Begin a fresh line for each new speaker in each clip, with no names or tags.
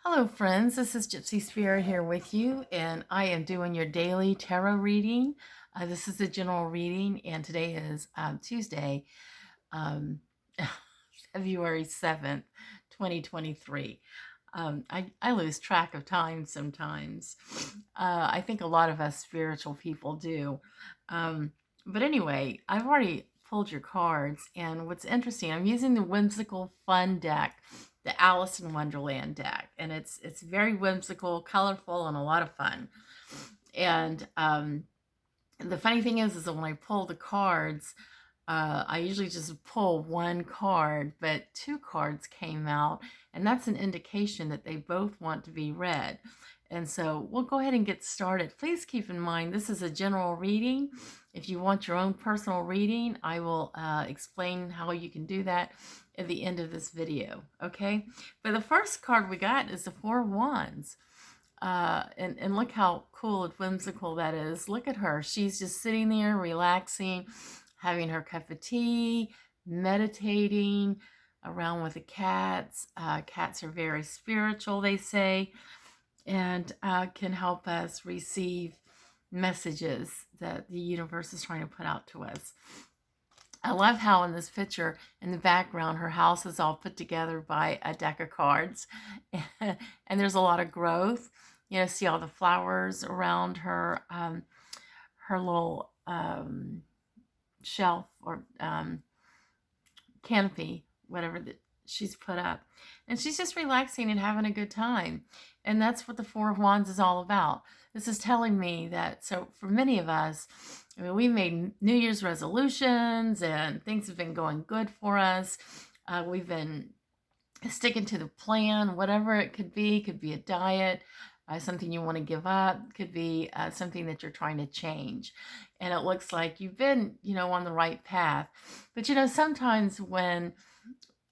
Hello, friends. This is Gypsy Spirit here with you, and I am doing your daily tarot reading. This is a general reading, and today is Tuesday, um, February 7th, 2023. I lose track of time sometimes. I think a lot of us spiritual people do. Um, but anyway, I've already pulled your cards, and what's interesting, I'm using the Whimsical Fun deck, the Alice in Wonderland deck, and it's very whimsical, colorful, and a lot of fun. And the funny thing is that when I pull the cards, I usually just pull one card, but two cards came out, and that's an indication that they both want to be read. And so we'll go ahead and get started. Please keep in mind this is a general reading. If you want your own personal reading, I will explain how you can do that at the end of this video, okay? But the first card we got is the Four of Wands. And look how cool and whimsical that is. Look at her. She's just sitting there relaxing, having her cup of tea, meditating around with the cats. Cats are very spiritual, they say, and can help us receive messages that the universe is trying to put out to us. I love how in this picture in the background, her house is all put together by a deck of cards. And there's a lot of growth. You know, see all the flowers around her, her little shelf or canopy, whatever that she's put up. And she's just relaxing and having a good time. And that's what the Four of Wands is all about. This is telling me that, so for many of us, I mean, we made New Year's resolutions and things have been going good for us. We've been sticking to the plan, whatever it could be a diet, something you want to give up, could be something that you're trying to change. And it looks like you've been, on the right path. But, sometimes when,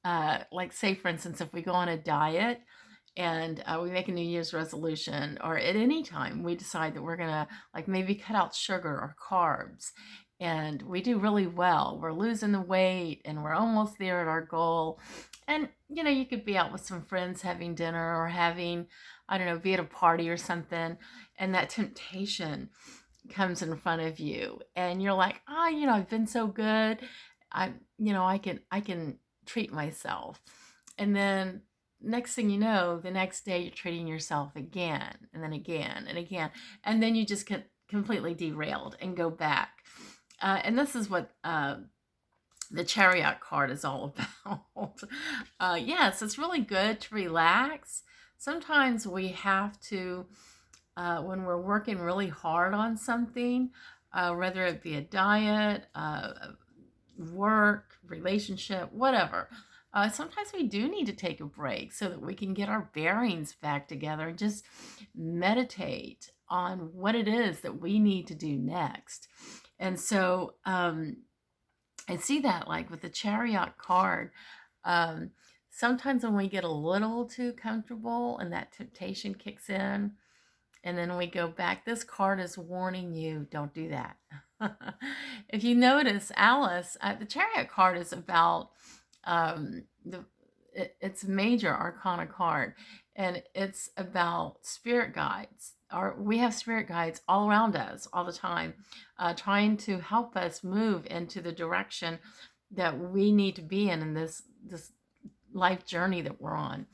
like say, for instance, if we go on a diet, and we make a New Year's resolution, or at any time we decide that we're gonna like maybe cut out sugar or carbs, and we do really well. We're losing the weight and we're almost there at our goal. And you could be out with some friends having dinner or having, I don't know, be at a party or something, and that temptation comes in front of you and you're like, I've been so good. I can treat myself. And then next thing you know, the next day you're treating yourself again and then again and again. And then you just get completely derailed and go back. And this is what the Chariot card is all about. Yes, it's really good to relax. Sometimes we have to, when we're working really hard on something, whether it be a diet, work, relationship, whatever. Sometimes we do need to take a break so that we can get our bearings back together and just meditate on what it is that we need to do next. And so I see that like with the Chariot card, sometimes when we get a little too comfortable and that temptation kicks in, and then we go back, this card is warning you, don't do that. If you notice, Alice, the Chariot card is about it's a major arcana card, and it's about spirit guides. We have spirit guides all around us all the time, trying to help us move into the direction that we need to be in this life journey that we're on.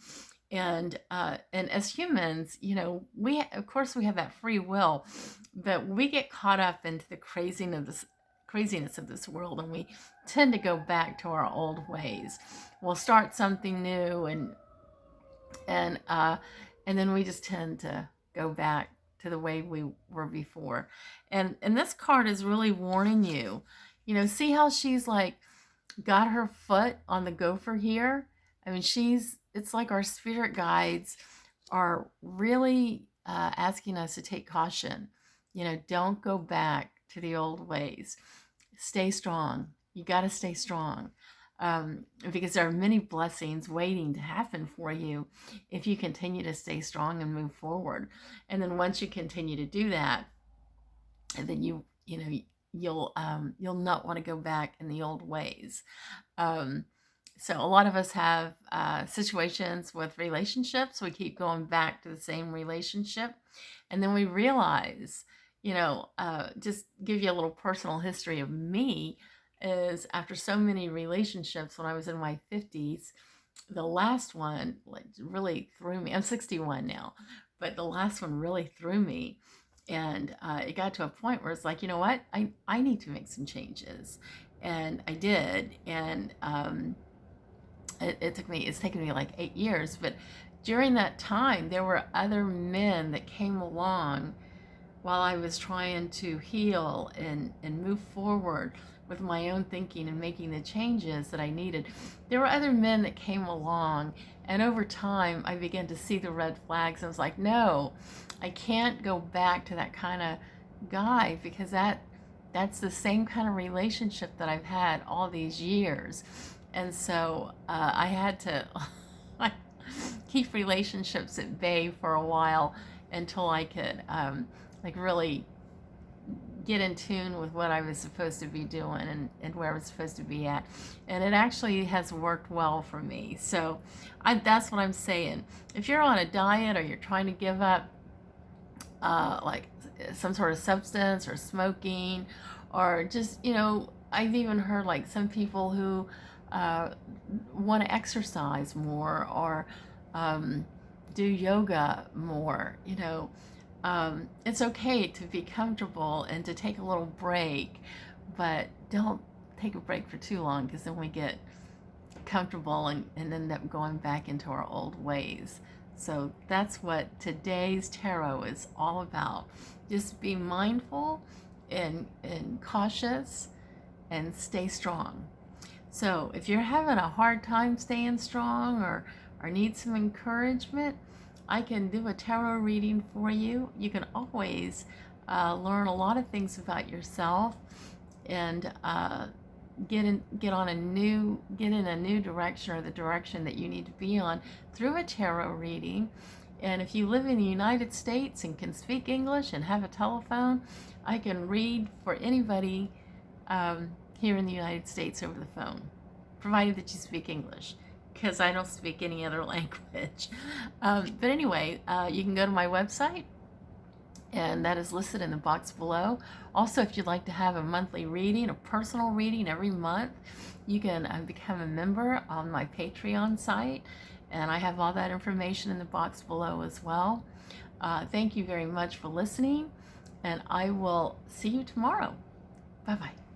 And as humans, we of course we have that free will, but we get caught up into the craziness of this world, and we tend to go back to our old ways. We'll start something new, and then we just tend to go back to the way we were before. And this card is really warning you. See how she's like got her foot on the gopher here? I mean, it's like our spirit guides are really asking us to take caution. Don't go back to the old ways. Stay strong. You got to stay strong, because there are many blessings waiting to happen for you if you continue to stay strong and move forward. And then once you continue to do that, and then you'll not want to go back in the old ways. So a lot of us have situations with relationships. We keep going back to the same relationship, and then we realize, just give you a little personal history of me. Is after so many relationships when I was in my 50s, the last one like really threw me. I'm 61 now, but the last one really threw me, and it got to a point where it's like, you know what, I need to make some changes, and I did, and it's taken me like 8 years, but during that time there were other men that came along while I was trying to heal and move forward with my own thinking and making the changes that I needed. There were other men that came along, and over time I began to see the red flags. I was like, no, I can't go back to that kind of guy, because that's the same kind of relationship that I've had all these years. And so I had to keep relationships at bay for a while until I could like really get in tune with what I was supposed to be doing, and where I was supposed to be at. And it actually has worked well for me. So that's what I'm saying. If you're on a diet, or you're trying to give up like some sort of substance, or smoking, or just, I've even heard like some people who want to exercise more, or do yoga more, it's okay to be comfortable and to take a little break, but don't take a break for too long, because then we get comfortable and end up going back into our old ways. So that's what today's tarot is all about. Just be mindful and cautious, and stay strong. So if you're having a hard time staying strong, or need some encouragement, I can do a tarot reading for you. You can always learn a lot of things about yourself, and get in a new direction, or the direction that you need to be on, through a tarot reading. And if you live in the United States and can speak English and have a telephone, I can read for anybody here in the United States over the phone, provided that you speak English, because I don't speak any other language. But anyway, you can go to my website, and that is listed in the box below. Also, if you'd like to have a monthly reading, a personal reading every month, you can become a member on my Patreon site, and I have all that information in the box below as well. Thank you very much for listening, and I will see you tomorrow. Bye-bye.